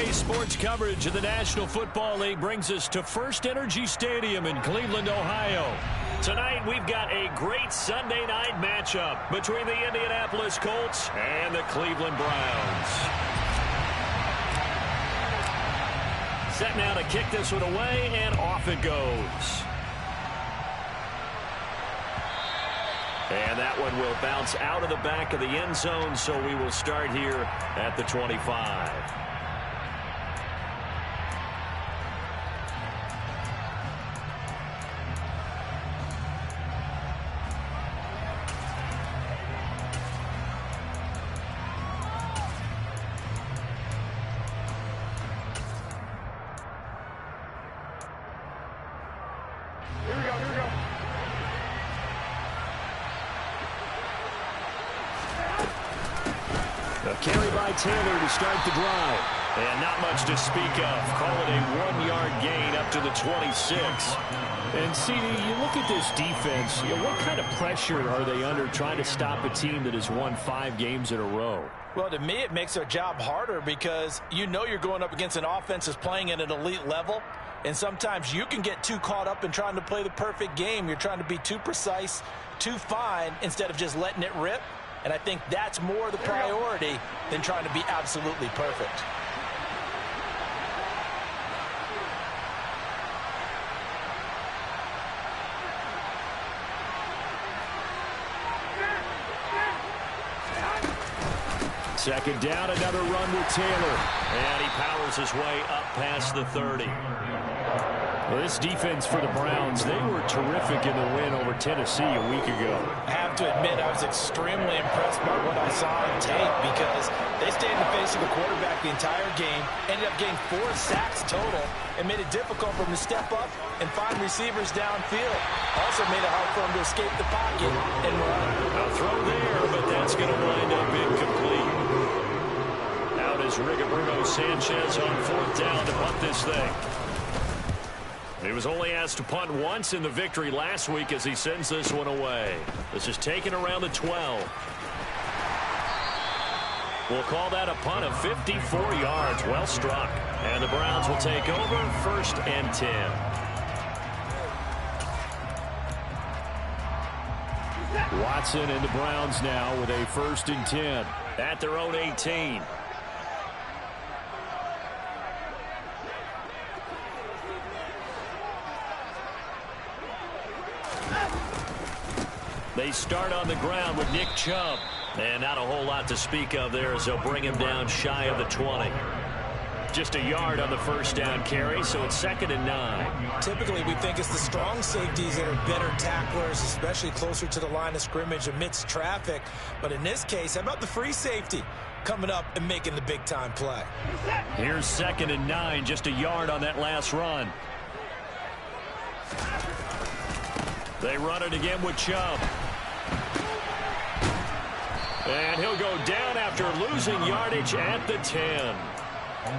Today's sports coverage of the National Football League brings us to First Energy Stadium in Cleveland, Ohio. Tonight, we've got a great Sunday night matchup between the Indianapolis Colts and the Cleveland Browns. Set now to kick this one away, and off it goes. And that one will bounce out of the back of the end zone, so we will start here at the 25. Carry by Taylor to start the drive. And not much to speak of. Call it a 1-yard gain up to the 26. And, CD, you look at this defense, what kind of pressure are they under trying to stop a team that has won 5 games in a row? Well, to me, it makes their job harder because you know you're going up against an offense that's playing at an elite level. And sometimes you can get too caught up in trying to play the perfect game. You're trying to be too precise, too fine, instead of just letting it rip. And I think that's more the priority than trying to be absolutely perfect. Second down, another run with Taylor. And he powers his way up past the 30. Well, this defense for the Browns, they were terrific in the win over Tennessee a week ago. I have to admit, I was extremely impressed by what I saw on tape because they stayed in the face of the quarterback the entire game, ended up getting 4 sacks total, and made it difficult for him to step up and find receivers downfield. Also made it hard for him to escape the pocket and run. A throw there, but that's going to wind up incomplete. Out is Bruno Sanchez on 4th down to punt this thing. He was only asked to punt once in the victory last week as he sends this one away. This is taken around the 12. We'll call that a punt of 54 yards. Well struck. And the Browns will take over 1st and 10. Watson and the Browns now with a 1st and 10. At their own 18. They start on the ground with Nick Chubb. And not a whole lot to speak of there as they'll bring him down shy of the 20. Just a yard on the 1st down carry, so it's 2nd and 9. Typically, we think it's the strong safeties that are better tacklers, especially closer to the line of scrimmage amidst traffic. But in this case, how about the free safety coming up and making the big-time play? Here's 2nd and 9, just a yard on that last run. They run it again with Chubb. And he'll go down after losing yardage at the 10.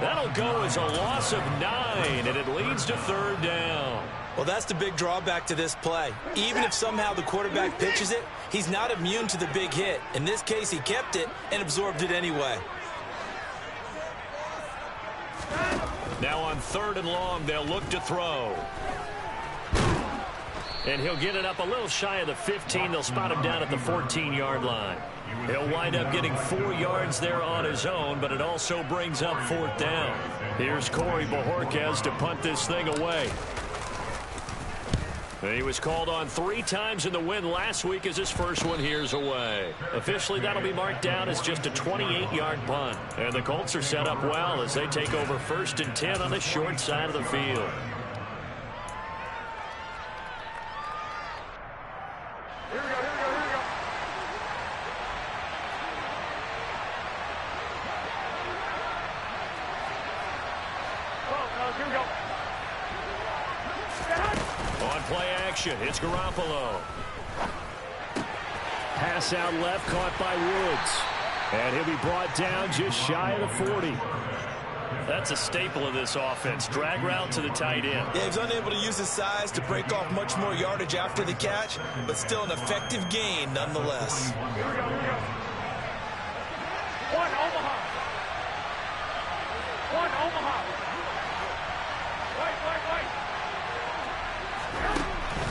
That'll go as a loss of 9, and it leads to 3rd down. Well, that's the big drawback to this play. Even if somehow the quarterback pitches it, he's not immune to the big hit. In this case, he kept it and absorbed it anyway. Now on 3rd and long, they'll look to throw. And he'll get it up a little shy of the 15. They'll spot him down at the 14-yard line. He'll wind up getting 4 yards there on his own, but it also brings up 4th down. Here's Corey Bojorquez to punt this thing away. He was called on 3 times in the win last week as his first one here's away. Officially, that'll be marked down as just a 28-yard punt. And the Colts are set up well as they take over 1st and 10 on the short side of the field. It's Garoppolo. Pass out left, caught by Woods. And he'll be brought down just shy of the 40. That's a staple of this offense. Drag route to the tight end. Yeah, he's unable to use his size to break off much more yardage after the catch, but still an effective gain nonetheless.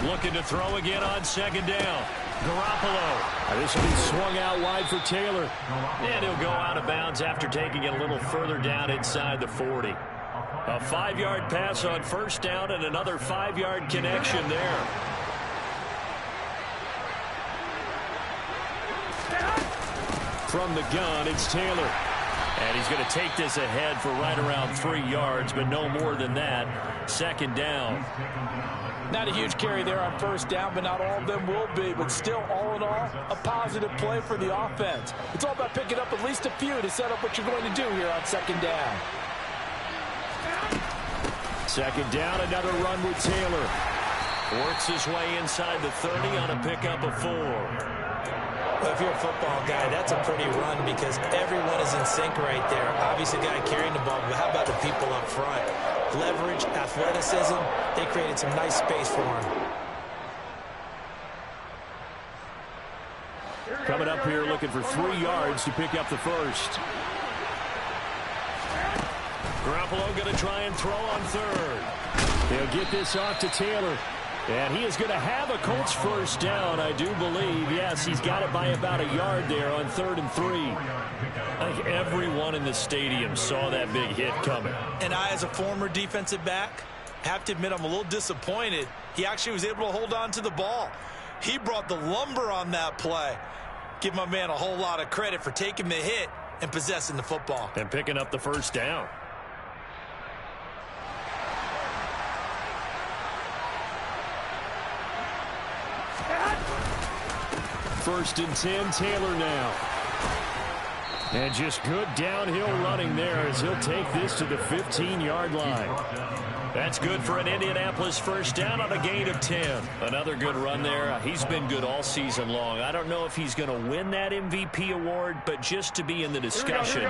Looking to throw again on second down. Garoppolo. This will be swung out wide for Taylor. And he'll go out of bounds after taking it a little further down inside the 40. A 5-yard pass on first down and another 5-yard connection there. From the gun, it's Taylor. And he's going to take this ahead for right around 3 yards, but no more than that. Second down. Not a huge carry there on first down, but not all of them will be. But still, all in all, a positive play for the offense. It's all about picking up at least a few to set up what you're going to do here on second down. Second down, another run with Taylor. Works his way inside the 30 on a pickup of 4. Well, if you're a football guy, that's a pretty run because everyone is in sync right there. Obviously, the guy carrying the ball, but how about the people up front? Leverage, athleticism, they created some nice space for him. Coming up here looking for 3 yards to pick up the first. Garoppolo going to try and throw on third. They'll get this off to Taylor. And he is going to have a Colts first down, I do believe. Yes, he's got it by about a yard there on 3rd and 3. I think everyone in the stadium saw that big hit coming. And I, as a former defensive back, have to admit I'm a little disappointed. He actually was able to hold on to the ball. He brought the lumber on that play. Give my man a whole lot of credit for taking the hit and possessing the football. And picking up the first down. First and 10, Taylor now. And just good downhill running there as he'll take this to the 15-yard line. That's good for an Indianapolis first down on a gain of 10. Another good run there. He's been good all season long. I don't know if he's going to win that MVP award, but just to be in the discussion,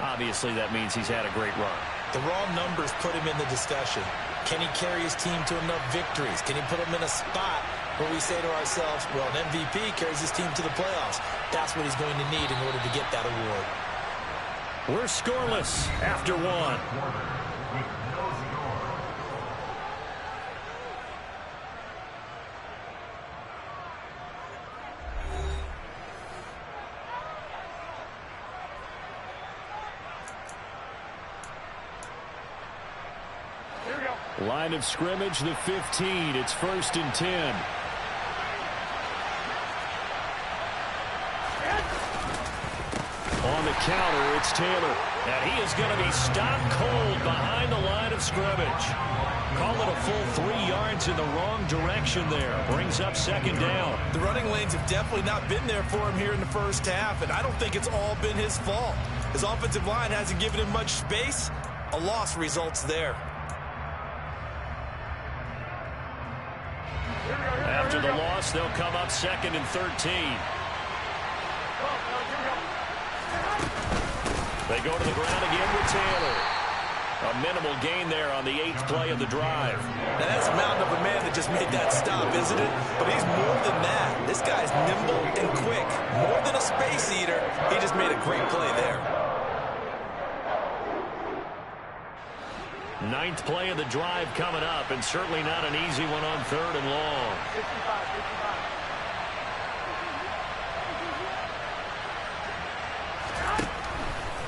obviously that means he's had a great run. The raw numbers put him in the discussion. Can he carry his team to enough victories? Can he put them in a spot where we say to ourselves, well, an MVP carries his team to the playoffs. That's what he's going to need in order to get that award. We're scoreless after 1. Line of scrimmage, the 15. It's 1st and 10. On the counter, it's Taylor. And he is going to be stopped cold behind the line of scrimmage. Call it a full 3 yards in the wrong direction there. Brings up second down. The running lanes have definitely not been there for him here in the first half, and I don't think it's all been his fault. His offensive line hasn't given him much space. A loss results there. After the loss, they'll come up 2nd and 13. They go to the ground again with Taylor. A minimal gain there on the 8th play of the drive. Now that's a mountain of a man that just made that stop, isn't it? But he's more than that. This guy's nimble and quick. More than a space eater. He just made a great play there. 9th play of the drive coming up, and certainly not an easy one on 3rd and long. 55.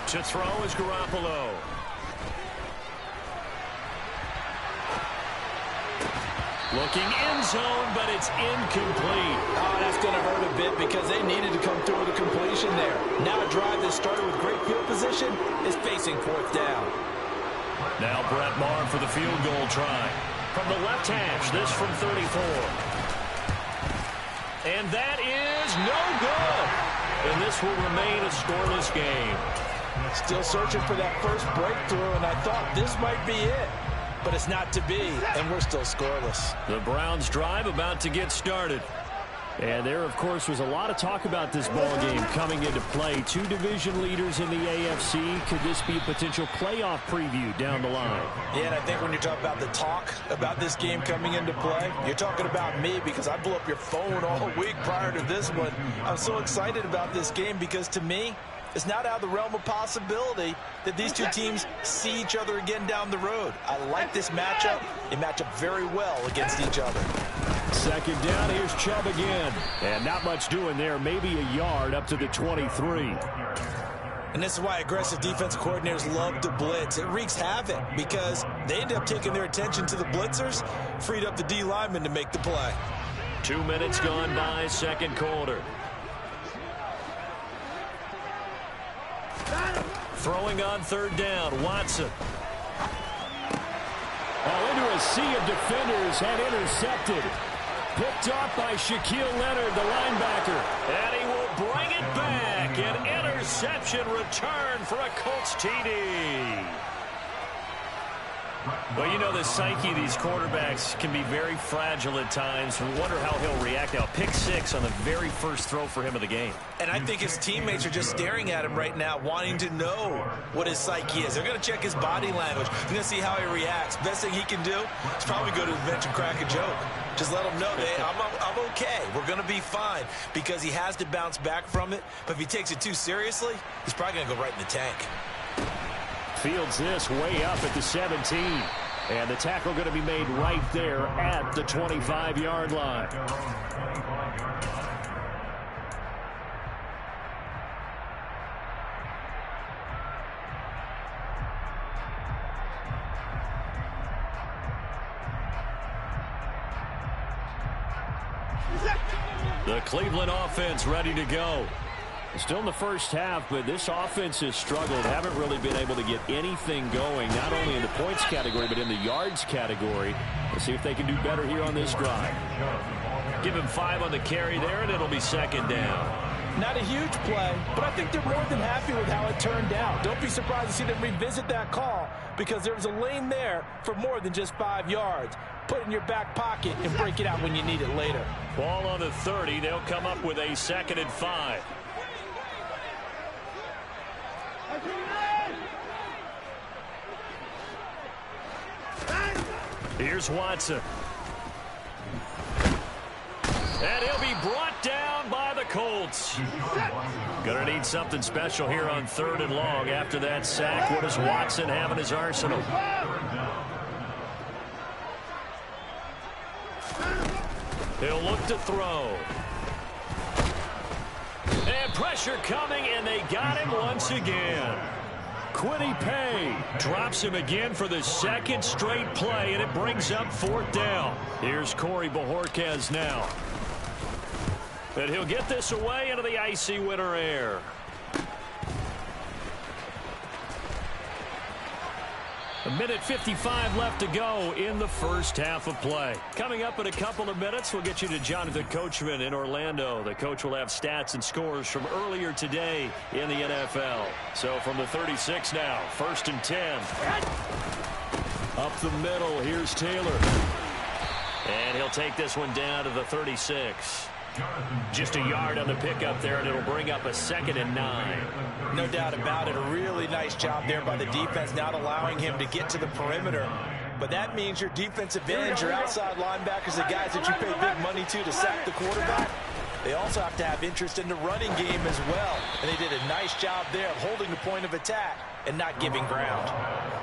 To throw is Garoppolo. Looking end zone, but it's incomplete. Oh, that's going to hurt a bit because they needed to come through with a completion there. Now a drive that started with great field position is facing 4th down. Now Brett Maher for the field goal try. From the left hash, this from 34. And that is no good. And this will remain a scoreless game. Still searching for that first breakthrough, and I thought this might be it. But it's not to be, and we're still scoreless. The Browns drive about to get started. And there, of course, was a lot of talk about this ball game coming into play. 2 division leaders in the AFC. Could this be a potential playoff preview down the line? Yeah, and I think when you talk about the talk about this game coming into play, you're talking about me because I blew up your phone all week prior to this one. I'm so excited about this game because, to me, it's not out of the realm of possibility that these two teams see each other again down the road. I like this matchup. They match up very well against each other. Second down, here's Chubb again. And not much doing there, maybe a yard up to the 23. And this is why aggressive defensive coordinators love to blitz. It wreaks havoc because they end up taking their attention to the blitzers, freed up the D lineman to make the play. 2 minutes gone by, second quarter. Throwing on third down, Watson. Oh, into a sea of defenders and intercepted. Picked off by Shaquille Leonard, the linebacker. And he will bring it back. An interception return for a Colts TD. Well, you know the psyche of these quarterbacks can be very fragile at times. We wonder how he'll react now. Pick 6 on the very first throw for him of the game. And I think his teammates are just staring at him right now, wanting to know what his psyche is. They're going to check his body language. They're going to see how he reacts. Best thing he can do is probably go to the bench and crack a joke. Just let him know that I'm okay. We're going to be fine because he has to bounce back from it. But if he takes it too seriously, he's probably going to go right in the tank. Fields this way up at the 17. And the tackle going to be made right there at the 25-yard line. The Cleveland offense ready to go. Still in the first half, but this offense has struggled. Haven't really been able to get anything going, not only in the points category, but in the yards category. Let's see if they can do better here on this drive. Give him 5 on the carry there, and it'll be second down. Not a huge play, but I think they're more than happy with how it turned out. Don't be surprised to see them revisit that call because there was a lane there for more than just 5 yards. Put it in your back pocket and break it out when you need it later. Ball on the 30. They'll come up with a 2nd and 5. Here's Watson. And he'll be brought down by the Colts. Gonna need something special here on 3rd and long after that sack. What does Watson have in his arsenal? He'll look to throw. And pressure coming, and they got him once again. Quiddy Pay drops him again for the 2nd straight play, and it brings up 4th down. Here's Corey Bojorquez now. And he'll get this away into the icy winter air. A minute 55 left to go in the first half of play. Coming up in a couple of minutes, we'll get you to Jonathan Coachman in Orlando. The coach will have stats and scores from earlier today in the NFL. So from the 36 now, 1st and 10. Up the middle, here's Taylor. And he'll take this one down to the 36. Just a yard on the pickup there, and it'll bring up a 2nd and 9. No doubt about it. A really nice job there by the defense, not allowing him to get to the perimeter. But that means your defensive ends, your outside linebackers, the guys that you pay big money to sack the quarterback, they also have to have interest in the running game as well. And they did a nice job there of holding the point of attack and not giving ground.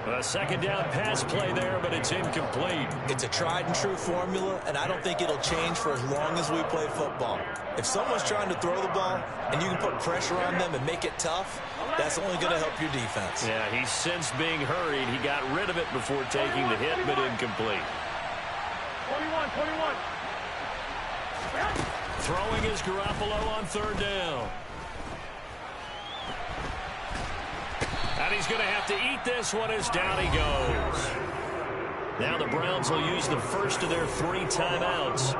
A 2nd down pass play there, but it's incomplete. It's a tried and true formula, and I don't think it'll change for as long as we play football. If someone's trying to throw the ball and you can put pressure on them and make it tough, that's only going to help your defense. Yeah, he's since being hurried. He got rid of it before taking the hit, but incomplete. 21. Throwing is Garoppolo on 3rd down. And he's going to have to eat this one as down he goes. Now the Browns will use the first of their 3 timeouts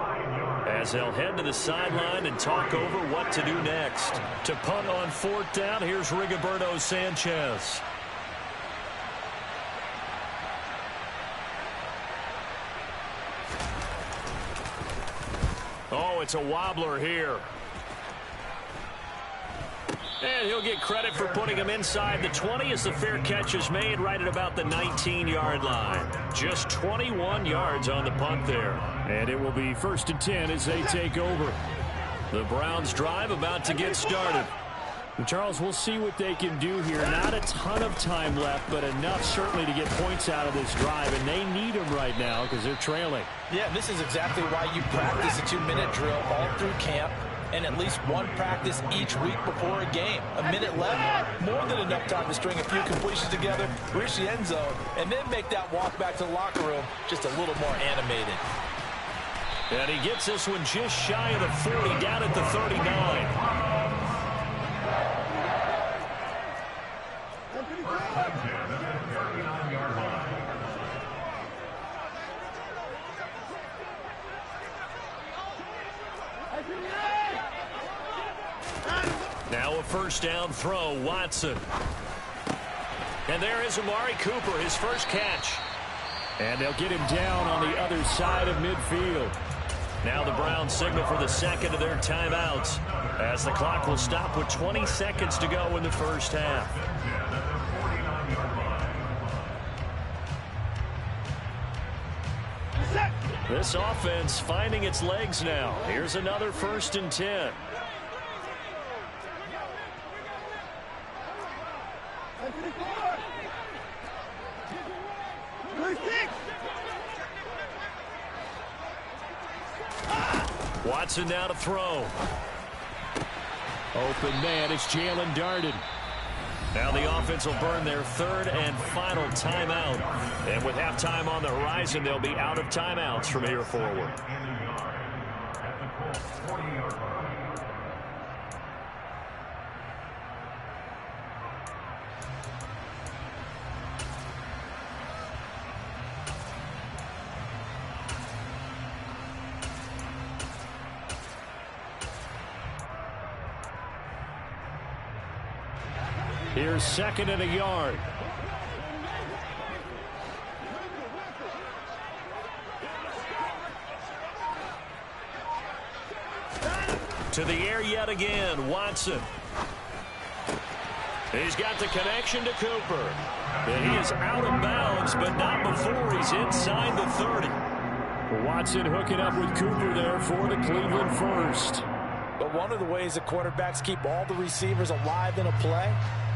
as they'll head to the sideline and talk over what to do next. To punt on 4th down, here's Rigoberto Sanchez. Oh, it's a wobbler here. And he'll get credit for putting him inside the 20 as the fair catch is made right at about the 19-yard line. Just 21 yards on the punt there. And it will be 1st and 10 as they take over. The Browns drive about to get started. And Charles, we'll see what they can do here. Not a ton of time left, but enough certainly to get points out of this drive, and they need them right now because they're trailing. Yeah, this is exactly why you practice a 2-minute drill all through camp and at least one practice each week before a game. A minute left, more than enough time to string a few completions together, reach the end zone, and then make that walk back to the locker room just a little more animated. And he gets this one just shy of the 40, down at the 39. Now a first down throw, Watson. And there is Amari Cooper, his first catch. And they'll get him down on the other side of midfield. Now the Browns signal for the second of their timeouts, as the clock will stop with 20 seconds to go in the first half. This offense finding its legs now. Here's another 1st and 10. Watson now to throw. Open man, it's Jalen Darden. Now the offense will burn their 3rd and final timeout. And with halftime on the horizon, they'll be out of timeouts from here forward. Here's 2nd and a yard. To the air yet again, Watson. He's got the connection to Cooper. And he is out of bounds, but not before he's inside the 30. Watson hooking up with Cooper there for the Cleveland first. But one of the ways the quarterbacks keep all the receivers alive in a play,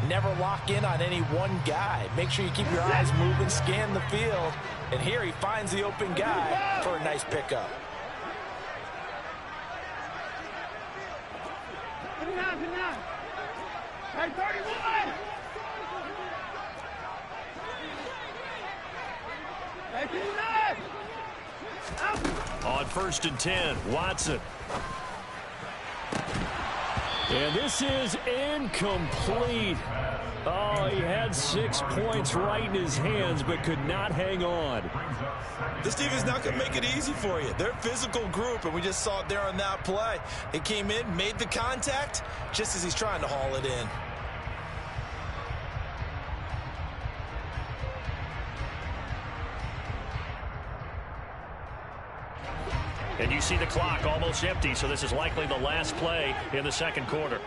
never lock in on any one guy. Make sure you keep your eyes moving, scan the field. And here he finds the open guy for a nice pickup. Hey, 31! Hey, 59! On 1st and 10, Watson. And this is incomplete. Oh, he had 6 points right in his hands, but could not hang on. This defense not going to make it easy for you. They're a physical group, and we just saw it there on that play. It came in, made the contact, just as he's trying to haul it in. And you see the clock almost empty, so this is likely the last play in the second quarter.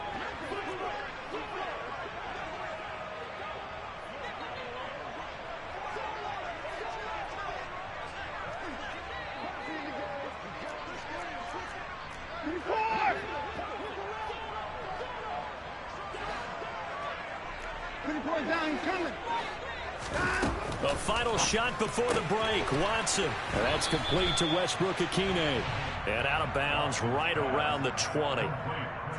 The final shot before the break, Watson. And that's complete to Westbrook-Akine. And out of bounds right around the 20.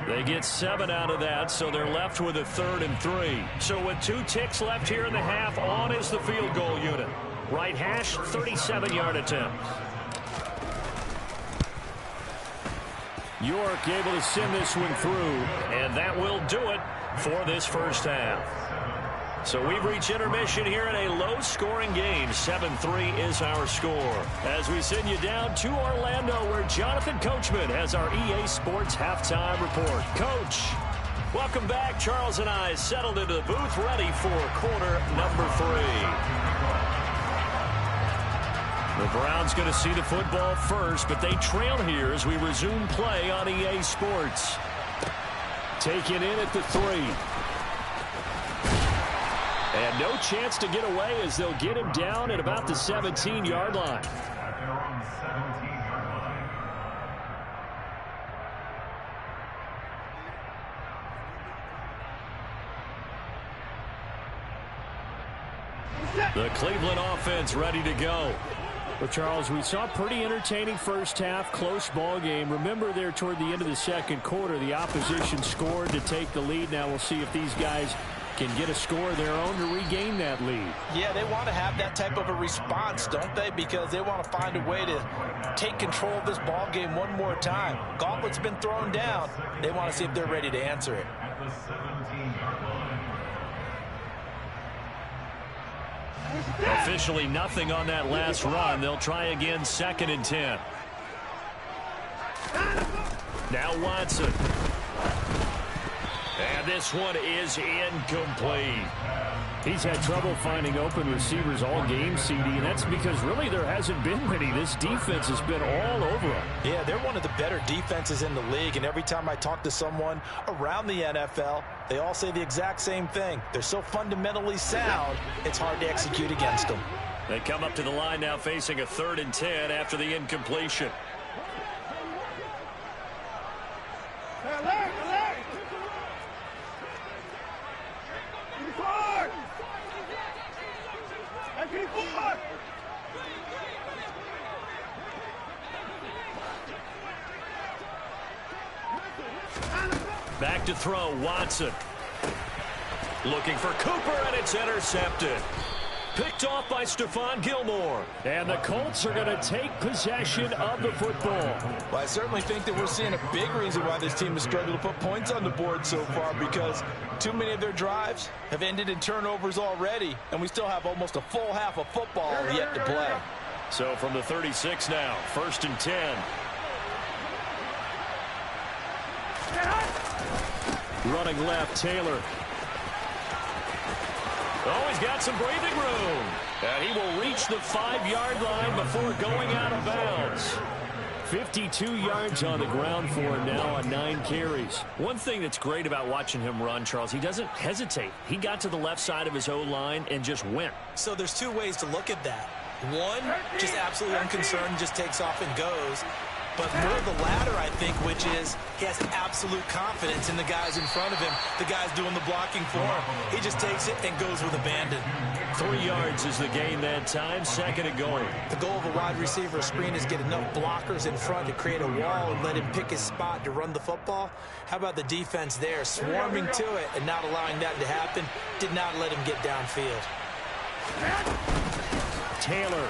They get 7 out of that, so they're left with a 3rd and 3. So with 2 ticks left here in the half, on is the field goal unit. Right hash, 37-yard attempt. York able to send this one through. And that will do it for this first half. So we've reached intermission here in a low-scoring game. 7-3 is our score. As we send you down to Orlando, where Jonathan Coachman has our EA Sports halftime report. Coach, welcome back. Charles and I settled into the booth, ready for quarter number 3. The Browns going to see the football first, but they trail here as we resume play on EA Sports. Taken in at the 3. And no chance to get away as they'll get him down at about the 17-yard line. The Cleveland offense ready to go. Well, Charles, we saw a pretty entertaining first half, close ball game. Remember there toward the end of the second quarter, the opposition scored to take the lead. Now we'll see if these guys can get a score of their own to regain that lead. Yeah, they want to have that type of a response, don't they? Because they want to find a way to take control of this ball game one more time. Gauntlet's been thrown down. They want to see if they're ready to answer it. Officially nothing on that last run. They'll try again, 2nd and 10. Now Watson. And this one is incomplete. He's had trouble finding open receivers all game, CD, and that's because really there hasn't been many. This defense has been all over them. Yeah, they're one of the better defenses in the league, and every time I talk to someone around the NFL, they all say the exact same thing. They're so fundamentally sound, it's hard to execute against them. They come up to the line now facing a 3rd and 10 after the incompletion. Back to throw, Watson. Looking for Cooper, and it's intercepted. Picked off by Stephon Gilmore. And the Colts are going to take possession of the football. Well, I certainly think that we're seeing a big reason why this team has struggled to put points on the board so far, because too many of their drives have ended in turnovers already, and we still have almost a full half of football yet to play. So from the 36 now, 1st and 10. Running left, Taylor. Oh, he's got some breathing room. And he will reach the 5-yard line before going out of bounds. 52 yards on the ground for him now on 9 carries. One thing that's great about watching him run, Charles, he doesn't hesitate. He got to the left side of his O-line and just went. So there's 2 ways to look at that. One, just absolutely unconcerned, just takes off and goes. But more the latter, I think, which is he has absolute confidence in the guys in front of him, the guys doing the blocking for him. He just takes it and goes with abandon. 3 yards is the gain that time, 2nd and goal. The goal of a wide receiver screen is get enough blockers in front to create a wall and let him pick his spot to run the football. How about the defense there, swarming to it and not allowing that to happen? Did not let him get downfield. Taylor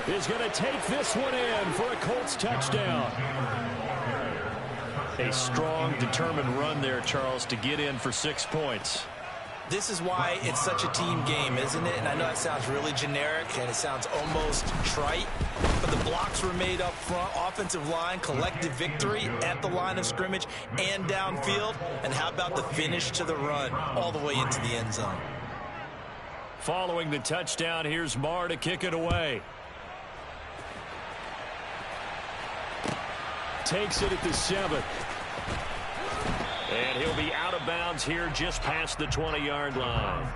is going to take this one in for a Colts touchdown. A strong, determined run there, Charles, to get in for 6 points. This is why it's such a team game, isn't it? And I know that sounds really generic and it sounds almost trite, but the blocks were made up front, offensive line, collective victory at the line of scrimmage and downfield. And how about the finish to the run all the way into the end zone? Following the touchdown, here's Marr to kick it away. Takes it at the 7. And he'll be out of bounds here just past the 20-yard line.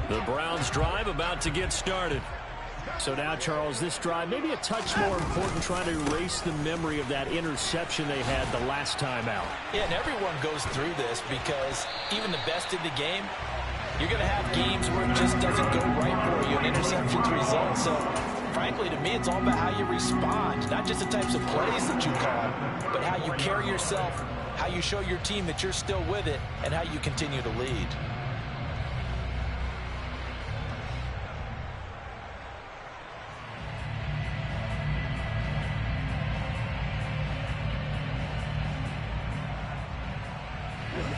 The Browns drive about to get started. So now, Charles, this drive maybe a touch more important, trying to erase the memory of that interception they had the last time out. Yeah, and everyone goes through this because even the best in the game, you're going to have games where it just doesn't go right for you, and interceptions result. So, frankly, to me, it's all about how you respond, not just the types of plays that you call, but how you carry yourself, how you show your team that you're still with it, and how you continue to lead.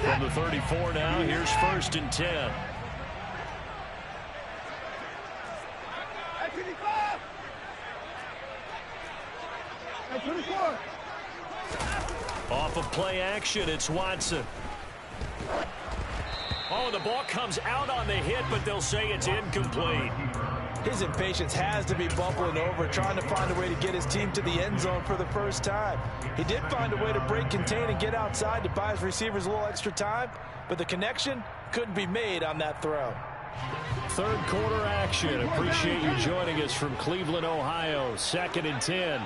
From the 34 now, here's 1st and 10. Off of play action, it's Watson. Oh, the ball comes out on the hit, but they'll say it's incomplete. His impatience has to be bubbling over, trying to find a way to get his team to the end zone for the first time. He did find a way to break contain and get outside to buy his receivers a little extra time, but the connection couldn't be made on that throw. Third quarter action. Appreciate you joining us from Cleveland, Ohio. 2nd and 10.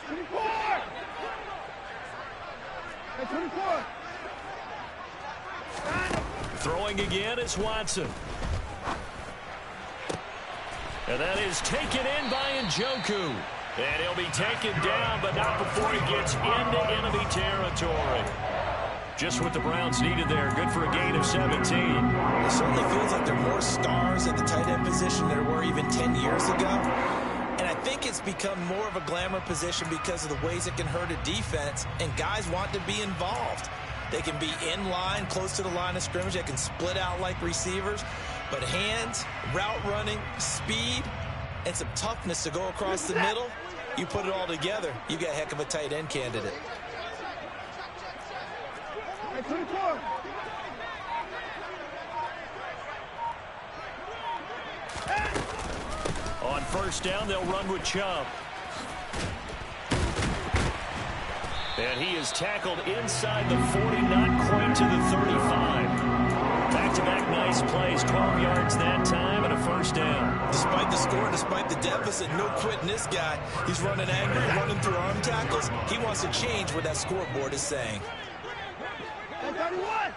24. Hey, 24. Throwing again is Watson. And that is taken in by Njoku. And he'll be taken down, but not before he gets into enemy territory. Just what the Browns needed there. Good for a gain of 17. It certainly feels like there are more stars at the tight end position than there were even 10 years ago. And I think it's become more of a glamour position because of the ways it can hurt a defense, and guys want to be involved. They can be in line, close to the line of scrimmage. They can split out like receivers. But hands, route running, speed, and some toughness to go across the middle, you put it all together, you got a heck of a tight end candidate. Hey, 24. On first down, they'll run with Chubb. And he is tackled inside the 40, not quite to the 35. Back-to-back nice plays, 12 yards that time, and a first down. Despite the score, despite the deficit, no quitting this guy. He's running angry, running through arm tackles. He wants to change what that scoreboard is saying. Hey, 31.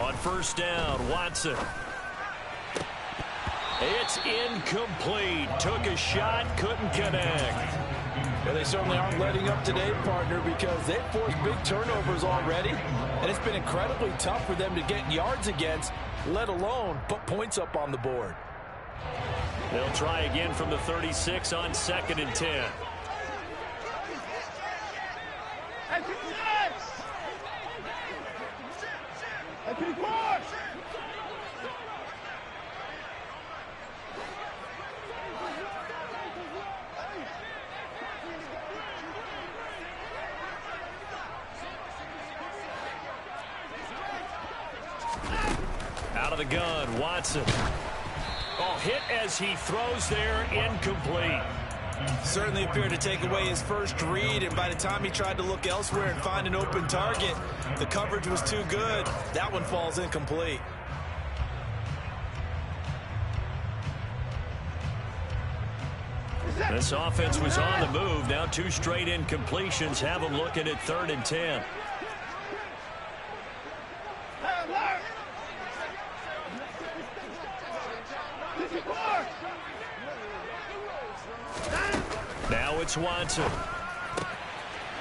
On first down, Watson. It's incomplete. Took a shot, couldn't connect. Well, they certainly aren't letting up today, partner, because they've forced big turnovers already, and it's been incredibly tough for them to get yards against, let alone put points up on the board. They'll try again from the 36 on 2nd and 10. Hey, 59. Hey, 24. Out of the gun, Watson. Oh, hit as he throws there, incomplete. Certainly appeared to take away his first read, and by the time he tried to look elsewhere and find an open target, the coverage was too good. That one falls incomplete. This offense was on the move. Now 2 straight incompletions have them looking at 3rd and 10. Now it's Watson.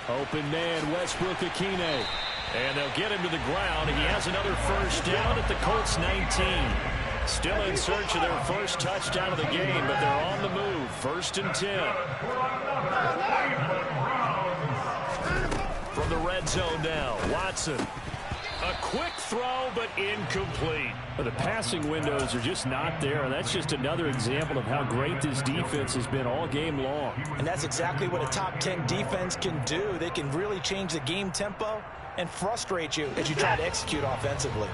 Open man, Westbrook Akine. And they'll get him to the ground. He has another first down at the Colts 19. Still in search of their first touchdown of the game, but they're on the move. 1st and 10. From the red zone now, Watson. A quick throw, but incomplete. Well, the passing windows are just not there, and that's just another example of how great this defense has been all game long. And that's exactly what a top 10 defense can do. They can really change the game tempo and frustrate you as you try to execute offensively.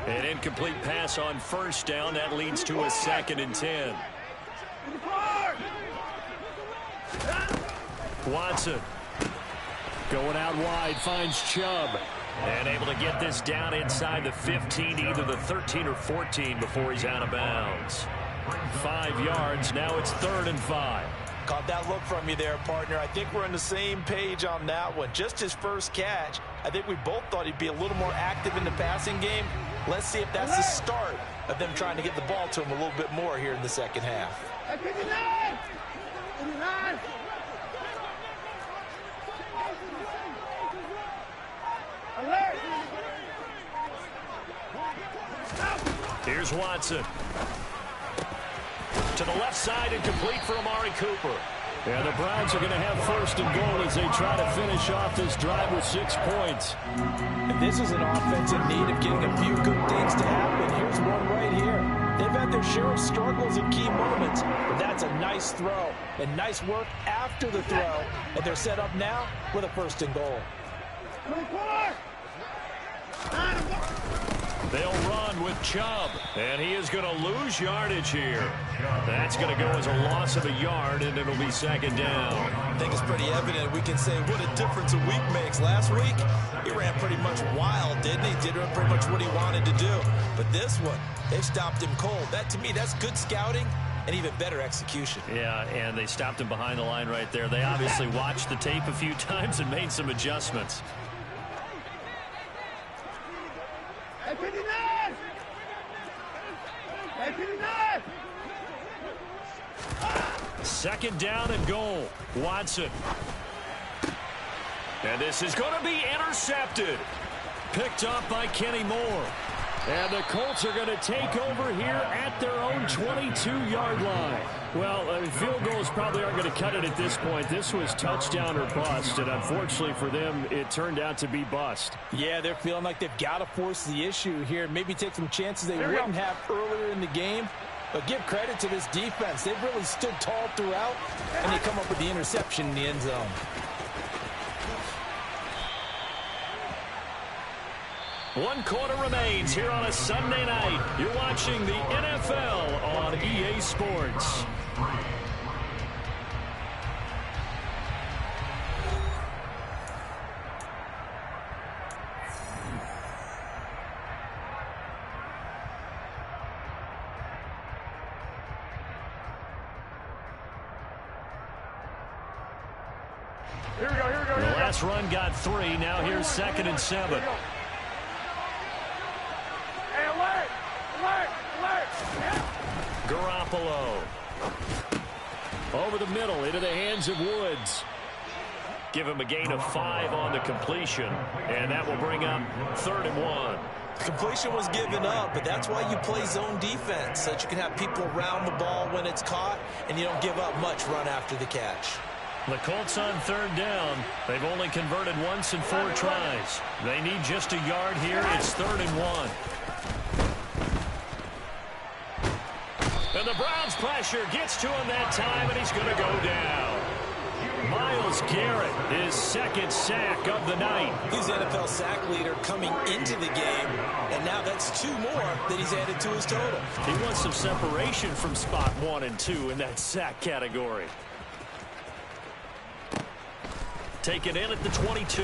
An incomplete pass on first down. That leads to a 2nd and 10. Watson. Going out wide, finds Chubb. And able to get this down inside the 15, either the 13 or 14 before he's out of bounds. 5 yards. Now it's 3rd and 5. Caught that look from you there, partner. I think we're on the same page on that one. Just his first catch. I think we both thought he'd be a little more active in the passing game. Let's see if that's the start of them trying to get the ball to him a little bit more here in the second half. 59. 59. Alert. Here's Watson. To the left side and complete for Amari Cooper. And the Browns are going to have 1st and goal as they try to finish off this drive with 6 points. And this is an offense in need of getting a few good things to happen. Here's one right here. They've had their share of struggles in key moments, but that's a nice throw and nice work after the throw. And they're set up now with a 1st and goal. They'll run with Chubb, and he is going to lose yardage here. That's going to go as a loss of a yard, and it'll be 2nd down. I think it's pretty evident. We can say what a difference a week makes. Last week, he ran pretty much wild, didn't he? Did pretty much what he wanted to do. But this one, they've stopped him cold. That, to me, that's good scouting and even better execution. Yeah, and they stopped him behind the line right there. They obviously watched the tape a few times and made some adjustments. Second down and goal. Watson. And this is going to be intercepted. Picked up by Kenny Moore. And the Colts are going to take over here at their own 22-yard line. Well, field goals probably aren't going to cut it at this point. This was touchdown or bust, and unfortunately for them, it turned out to be bust. Yeah, they're feeling like they've got to force the issue here. Maybe take some chances they wouldn't have earlier in the game. But give credit to this defense. They've really stood tall throughout, and they come up with the interception in the end zone. One quarter remains here on a Sunday night. You're watching the NFL on EA Sports. Here we go. The last run got 3. Now here's 2nd and 7. Hey, alert! Garoppolo. Over the middle, into the hands of Woods. Give him a gain of 5 on the completion, and that will bring up 3rd and 1. Completion was given up, but that's why you play zone defense, so that you can have people around the ball when it's caught, and you don't give up much run after the catch. The Colts on 3rd down. They've only converted once in 4 tries. They need just a yard here. It's 3rd and 1. And the Browns pressure gets to him that time, and he's going to go down. Myles Garrett, his 2nd sack of the night. He's the NFL sack leader coming into the game, and now that's 2 more that he's added to his total. He wants some separation from spot 1 and 2 in that sack category. Taken in at the 22.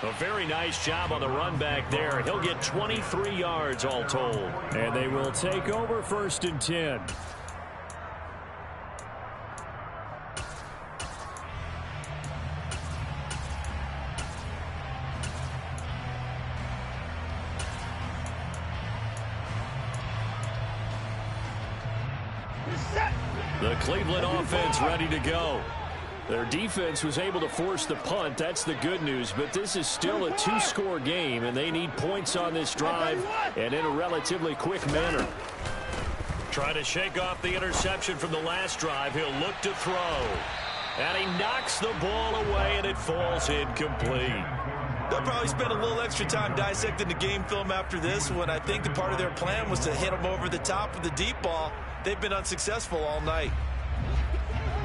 A very nice job on the run back there. He'll get 23 yards all told. And they will take over 1st and 10. The Cleveland offense ready to go. Their defense was able to force the punt. That's the good news. But this is still a 2-score game, and they need points on this drive and in a relatively quick manner. Trying to shake off the interception from the last drive. He'll look to throw. And he knocks the ball away, and it falls incomplete. They'll probably spend a little extra time dissecting the game film after this one. I think the part of their plan was to hit him over the top of the deep ball. They've been unsuccessful all night.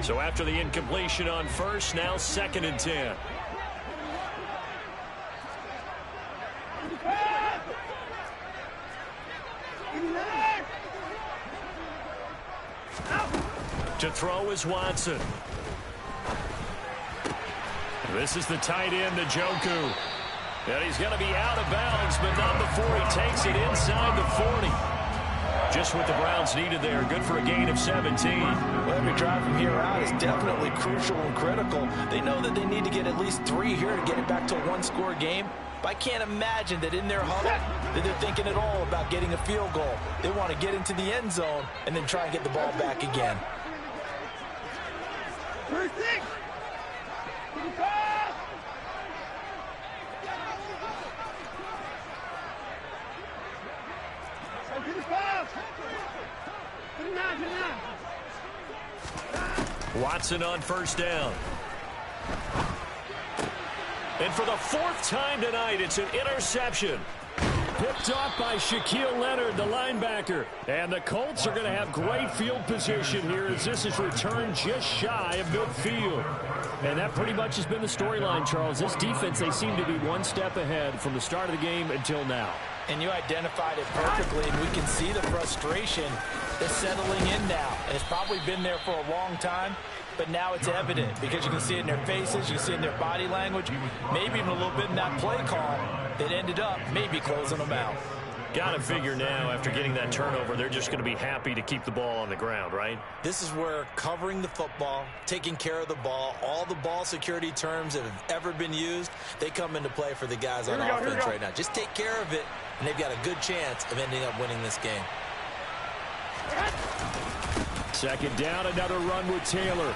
So after the incompletion on 1st, now 2nd and 10. To throw is Watson. This is the tight end, Njoku. And he's going to be out of bounds, but not before he takes it inside the 40. Just what the Browns needed there. Good for a gain of 17. Well, every drive from here out is definitely crucial and critical. They know that they need to get at least 3 here to get it back to a 1-score game. But I can't imagine that in their huddle that they're thinking at all about getting a field goal. They want to get into the end zone and then try and get the ball back again. Watson on 1st down. And for the fourth time tonight, it's an interception. Picked off by Shaquille Leonard, the linebacker. And the Colts are going to have great field position here as this is returned just shy of midfield. And that pretty much has been the storyline, Charles. This defense, they seem to be one step ahead from the start of the game until now. And you identified it perfectly, and we can see the frustration that's settling in now. And it's probably been there for a long time, but now it's evident because you can see it in their faces, you can see it in their body language, maybe even a little bit in that play call that ended up maybe closing them out. Got to figure now, after getting that turnover, they're just going to be happy to keep the ball on the ground, right? This is where covering the football, taking care of the ball, all the ball security terms that have ever been used, they come into play for the guys on offense right now. Just take care of it, and they've got a good chance of ending up winning this game. Second down, another run with Taylor.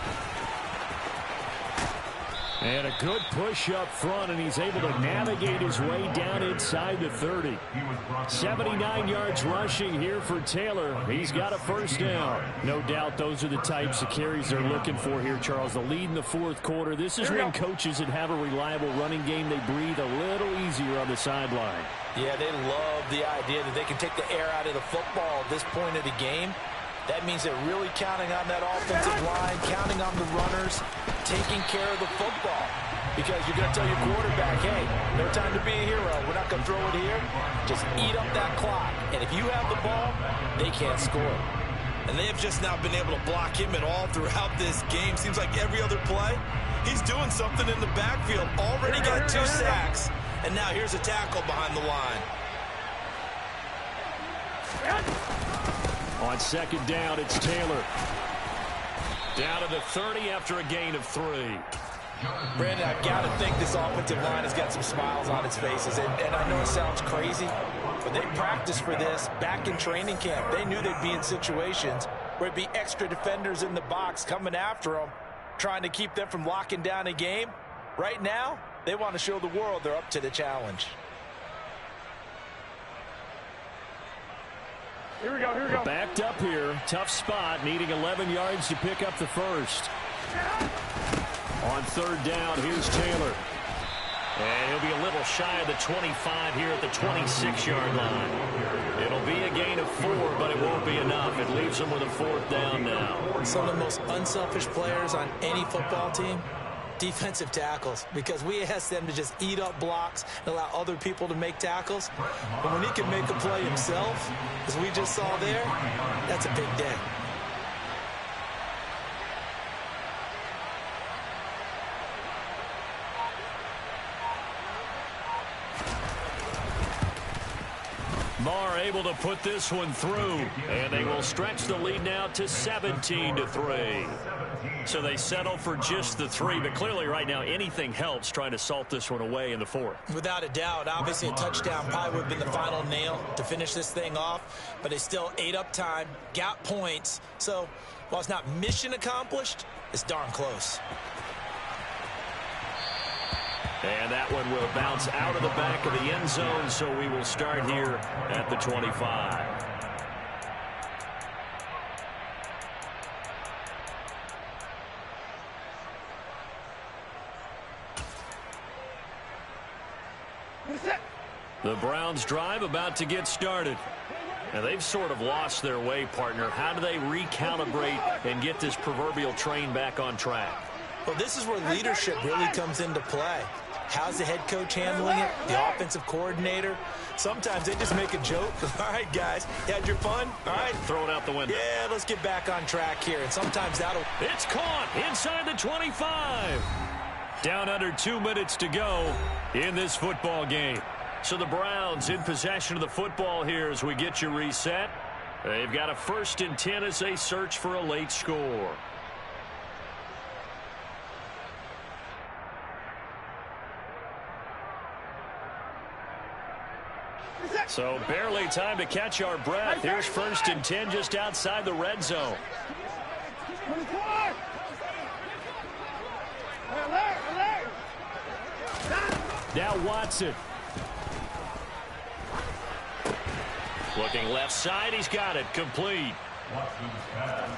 And a good push up front, and he's able to navigate his way down inside the 30. 79 yards rushing here for Taylor. He's got a first down. No doubt those are the types of carries they're looking for here, Charles. The lead in the fourth quarter. This is when coaches that have a reliable running game, they breathe a little easier on the sideline. Yeah, they love the idea that they can take the air out of the football at this point of the game. That means they're really counting on that offensive line, counting on the runners, taking care of the football. Because you're going to tell your quarterback, hey, no time to be a hero. We're not going to throw it here. Just eat up that clock. And if you have the ball, they can't score. And they have just not been able to block him at all throughout this game. Seems like every other play, he's doing something in the backfield. Already got 2 sacks, and now here's a tackle behind the line. On second down, it's Taylor. Down to the 30 after a gain of 3. Brandon, I've got to think this offensive line has got some smiles on its faces. And I know it sounds crazy, but they practiced for this back in training camp. They knew they'd be in situations where it'd be extra defenders in the box coming after them, trying to keep them from locking down a game. Right now, they want to show the world they're up to the challenge. Here we go, here we go. Backed up here. Tough spot, needing 11 yards to pick up the first. On third down, here's Taylor. And he'll be a little shy of the 25 here at the 26-yard line. It'll be a gain of 4, but it won't be enough. It leaves them with a fourth down now. Some of the most unselfish players on any football team, defensive tackles, because we ask them to just eat up blocks and allow other people to make tackles. But when he can make a play himself, as we just saw there, that's a big day. Marr able to put this one through, and they will stretch the lead now to 17-3. So they settle for just the 3, but clearly right now anything helps trying to salt this one away in the 4th. Without a doubt, obviously a touchdown probably would have been the final nail to finish this thing off, but they still ate up time, got points. So while it's not mission accomplished, it's darn close. And that one will bounce out of the back of the end zone, so we will start here at the 25. The Browns drive about to get started. And they've sort of lost their way, partner. How do they recalibrate and get this proverbial train back on track? Well, this is where leadership really comes into play. How's the head coach handling it? The offensive coordinator? Sometimes they just make a joke. All right, guys, you had your fun? All right. Throw it out the window. Yeah, let's get back on track here. And sometimes that'll... It's caught inside the 25. Down under 2 minutes to go in this football game. So the Browns in possession of the football here as we get you reset. They've got a 1st and 10 as they search for a late score. So barely time to catch our breath. Here's 1st and 10 just outside the red zone. Now Watson. Looking left side, he's got it, complete.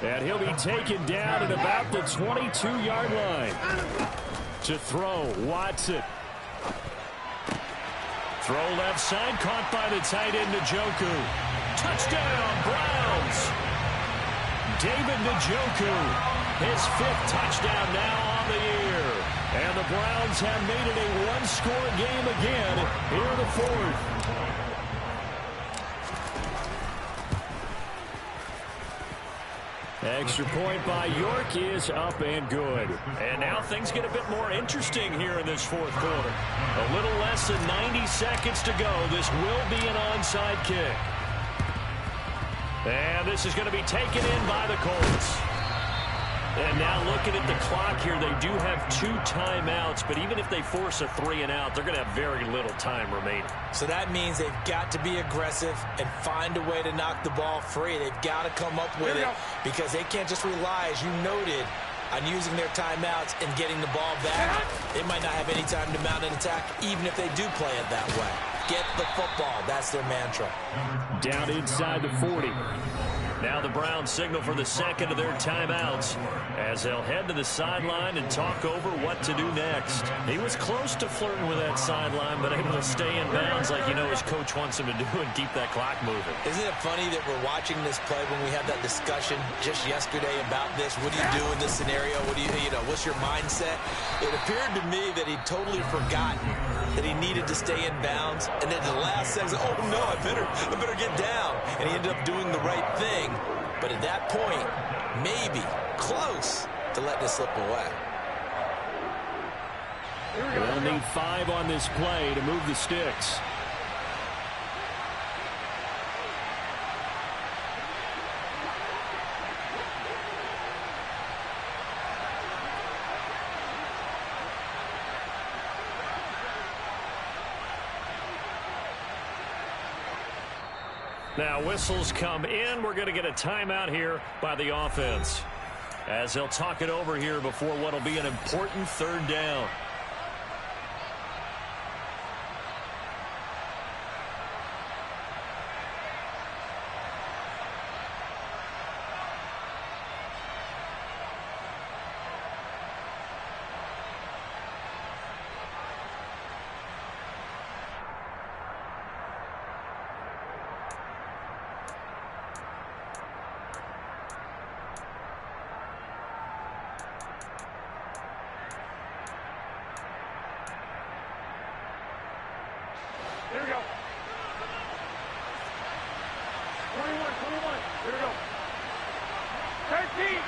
And he'll be taken down at about the 22-yard line. To throw, Watson. Throw left side, caught by the tight end, Njoku. Touchdown, Browns. David Njoku, his 5th touchdown now on the year. And the Browns have made it a one-score game again here in the 4th. Extra point by York is up and good. And now things get a bit more interesting here in this 4th quarter. A little less than 90 seconds to go. This will be an onside kick. And this is going to be taken in by the Colts. And now looking at the clock here, they do have 2 timeouts, but even if they force a 3-and-out, they're going to have very little time remaining. So that means they've got to be aggressive and find a way to knock the ball free. They've got to come up with it because they can't just rely, as you noted, on using their timeouts and getting the ball back. They might not have any time to mount an attack, even if they do play it that way. Get the football. That's their mantra. Down inside the 40. Now the Browns signal for the second of their timeouts as they'll head to the sideline and talk over what to do next. He was close to flirting with that sideline, but able to stay in bounds like you know his coach wants him to do and keep that clock moving. Isn't it funny that we're watching this play when we had that discussion just yesterday about this? What do you do in this scenario? What do you know, what's your mindset? It appeared to me that he'd totally forgotten that he needed to stay in bounds, and then the last second, oh no, I better get down. And he ended up doing the right thing. But at that point, maybe close to letting it slip away. They'll need 5 on this play to move the sticks. Now whistles come in. We're going to get a timeout here by the offense as they'll talk it over here before what will be an important 3rd down. Here we go. 21. Here we go. 13.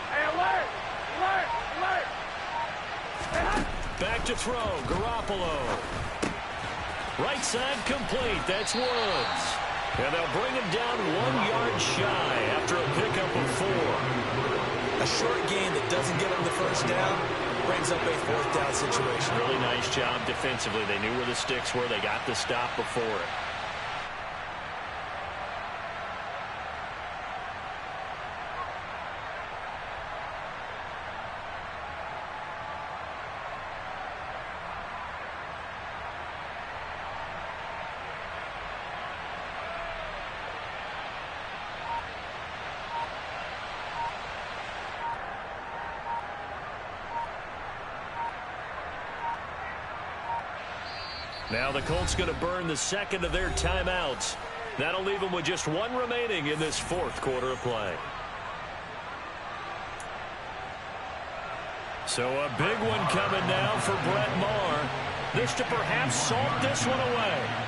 Hey, alert. Back to throw. Garoppolo. Right side complete. That's Woods. And they'll bring him down 1 yard shy after a pickup of 4. A short gain that doesn't get them the first down brings up a 4th down situation. Really nice job defensively. They knew where the sticks were. They got the stop before it. Now the Colts going to burn the second of their timeouts. That'll leave them with just 1 remaining in this 4th quarter of play. So a big one coming now for Brett Maher. This to perhaps salt this one away.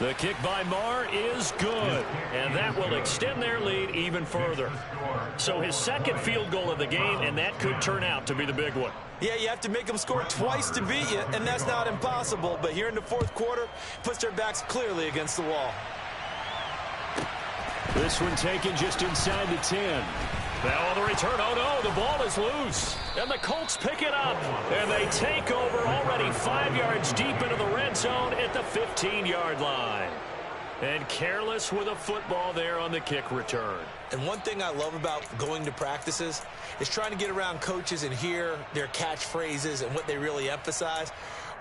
The kick by Maher is good, and that will extend their lead even further. So his 2nd field goal of the game, and that could turn out to be the big one. Yeah, you have to make them score twice to beat you, and that's not impossible. But here in the 4th quarter, puts their backs clearly against the wall. This one taken just inside the 10. Now on the return, oh no, the ball is loose. And the Colts pick it up. And they take over already 5 yards deep into the red zone at the 15-yard line. And careless with a football there on the kick return. And one thing I love about going to practices is trying to get around coaches and hear their catchphrases and what they really emphasize.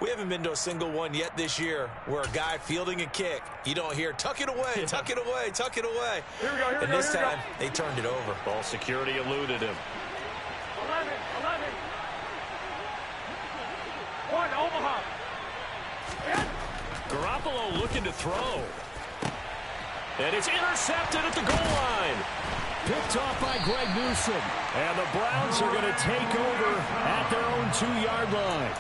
We haven't been to a single one yet this year where a guy fielding a kick, you don't hear, tuck it away, tuck it away, tuck it away. Here we go, here we And go, this here we time, they turned it over. Ball security eluded him. 11. 1, Omaha. Garoppolo looking to throw. And it's intercepted at the goal line. Picked off by Greg Newsom. And the Browns are going to take over At their own 2-yard line.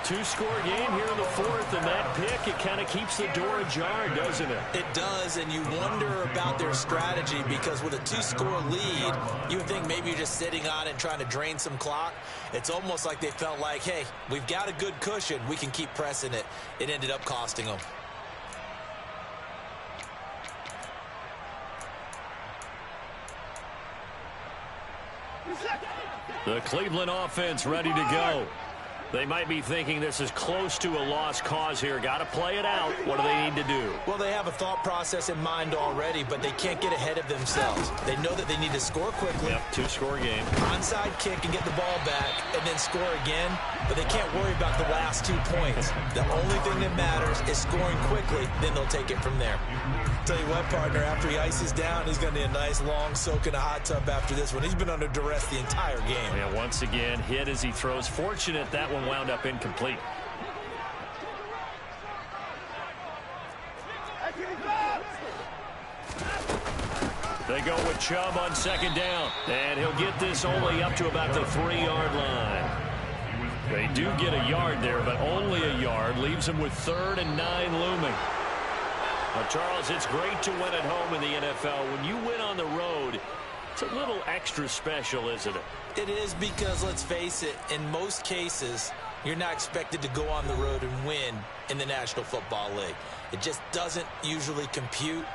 two-score game here in the fourth, and that pick, it kind of keeps the door ajar, doesn't it? It does, and you wonder about their strategy because with a 2-score lead, you would think maybe you're just sitting on it and trying to drain some clock. It's almost like they felt like, hey, we've got a good cushion. We can keep pressing it. It ended up costing them. The Cleveland offense ready to go. They might be thinking this is close to a lost cause here. Got to play it out. What do they need to do? Well, they have a thought process in mind already, but they can't get ahead of themselves. They know that they need to score quickly. Yep, two-score game. Onside kick and get the ball back and then score again, but they can't worry about the last 2 points. The only thing that matters is scoring quickly, then they'll take it from there. Tell you what, partner, after he ices down, he's going to need a nice long soak in a hot tub after this one. He's been under duress the entire game. Yeah, once again, hit as he throws. Fortunate that one wound up incomplete. They go with Chubb on second down, and he'll get this only up to about the 3-yard line. They do get a yard there, but only a yard. Leaves them with 3rd and 9 looming. Now, Charles, it's great to win at home in the NFL. When you win on the road, it's a little extra special, isn't it? It is because, let's face it, in most cases, you're not expected to go on the road and win in the National Football League. It just doesn't usually compute.